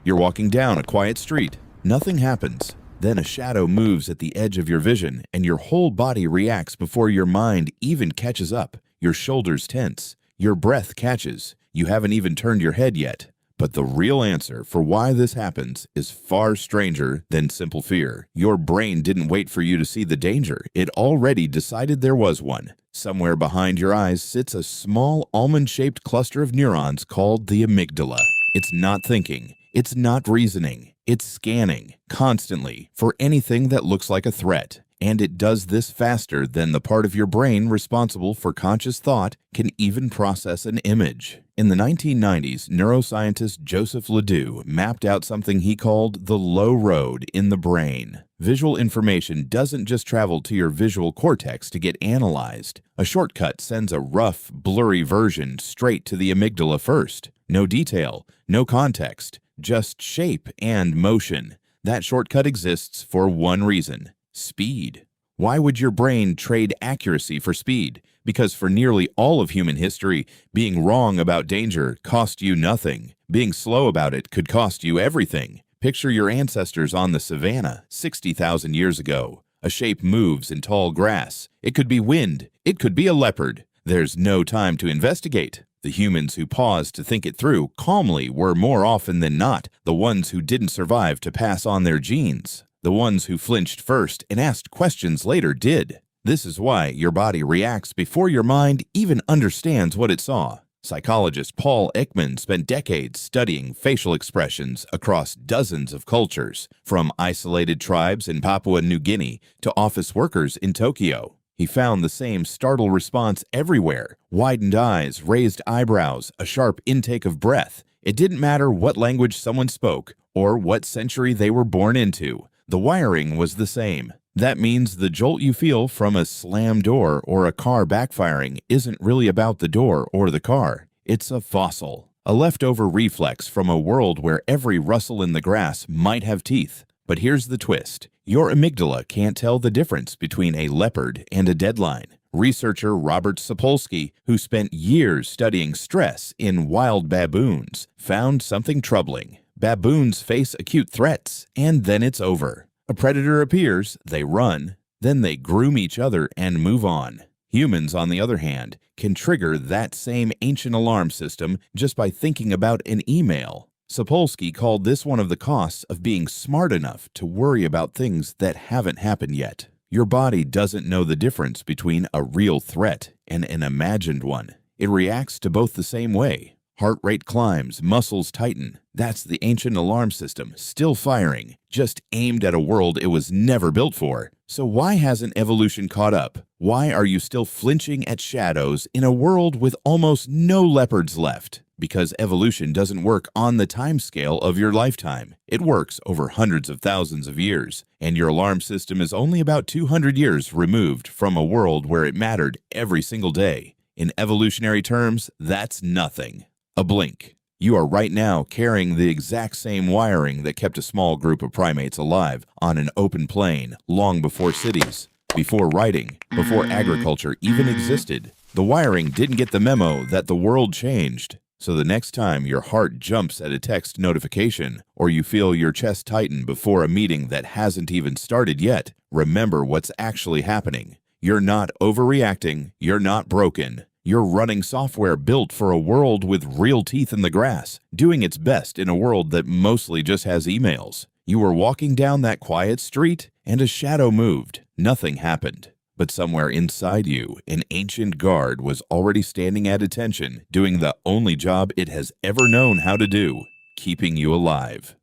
You're walking down a quiet street. Nothing happens. Then a shadow moves at the edge of your vision, and your whole body reacts before your mind even catches up. Your shoulders tense. Your breath catches. You haven't even turned your head yet. But the real answer for why this happens is far stranger than simple fear. Your brain didn't wait for you to see the danger. It already decided there was one. Somewhere behind your eyes sits a small almond-shaped cluster of neurons called the amygdala. It's not thinking. It's not reasoning. It's scanning constantly for anything that looks like a threat. And it does this faster than the part of your brain responsible for conscious thought can even process an image. In the 1990s, neuroscientist Joseph Ledoux mapped out something he called the low road in the brain. Visual information doesn't just travel to your visual cortex to get analyzed. A shortcut sends a rough, blurry version straight to the amygdala first. No detail, no context, just shape and motion. That shortcut exists for one reason: speed. Why would your brain trade accuracy for speed? Because for nearly all of human history, being wrong about danger cost you nothing. Being slow about it could cost you everything. Picture your ancestors on the savannah 60,000 years ago. A shape moves in tall grass. It could be wind. It could be a leopard. There's no time to investigate. The humans who paused to think it through calmly were more often than not the ones who didn't survive to pass on their genes. The ones who flinched first and asked questions later did. This is why your body reacts before your mind even understands what it saw. Psychologist Paul Ekman spent decades studying facial expressions across dozens of cultures, from isolated tribes in Papua New Guinea to office workers in Tokyo. He found the same startled response everywhere: widened eyes, raised eyebrows, a sharp intake of breath. It didn't matter what language someone spoke or what century they were born into. The wiring was the same. That means the jolt you feel from a slammed door or a car backfiring isn't really about the door or the car. It's a fossil, a leftover reflex from a world where every rustle in the grass might have teeth. But here's the twist. Your amygdala can't tell the difference between a leopard and a deadline. Researcher Robert Sapolsky, who spent years studying stress in wild baboons, found something troubling. Baboons face acute threats, and then it's over. A predator appears, they run, then they groom each other and move on. Humans, on the other hand, can trigger that same ancient alarm system just by thinking about an email. Sapolsky called this one of the costs of being smart enough to worry about things that haven't happened yet. Your body doesn't know the difference between a real threat and an imagined one. It reacts to both the same way. Heart rate climbs, muscles tighten. That's the ancient alarm system, still firing, just aimed at a world it was never built for. So why hasn't evolution caught up? Why are you still flinching at shadows in a world with almost no leopards left? Because evolution doesn't work on the timescale of your lifetime. It works over hundreds of thousands of years, and your alarm system is only about 200 years removed from a world where it mattered every single day. In evolutionary terms, that's nothing. A blink. You are right now carrying the exact same wiring that kept a small group of primates alive on an open plain long before cities, before writing, before agriculture even existed. The wiring didn't get the memo that the world changed. So the next time your heart jumps at a text notification or you feel your chest tighten before a meeting that hasn't even started yet, remember what's actually happening. You're not overreacting. You're not broken. You're running software built for a world with real teeth in the grass, doing its best in a world that mostly just has emails. You were walking down that quiet street, and a shadow moved. Nothing happened. But somewhere inside you, an ancient guard was already standing at attention, doing the only job it has ever known how to do: keeping you alive.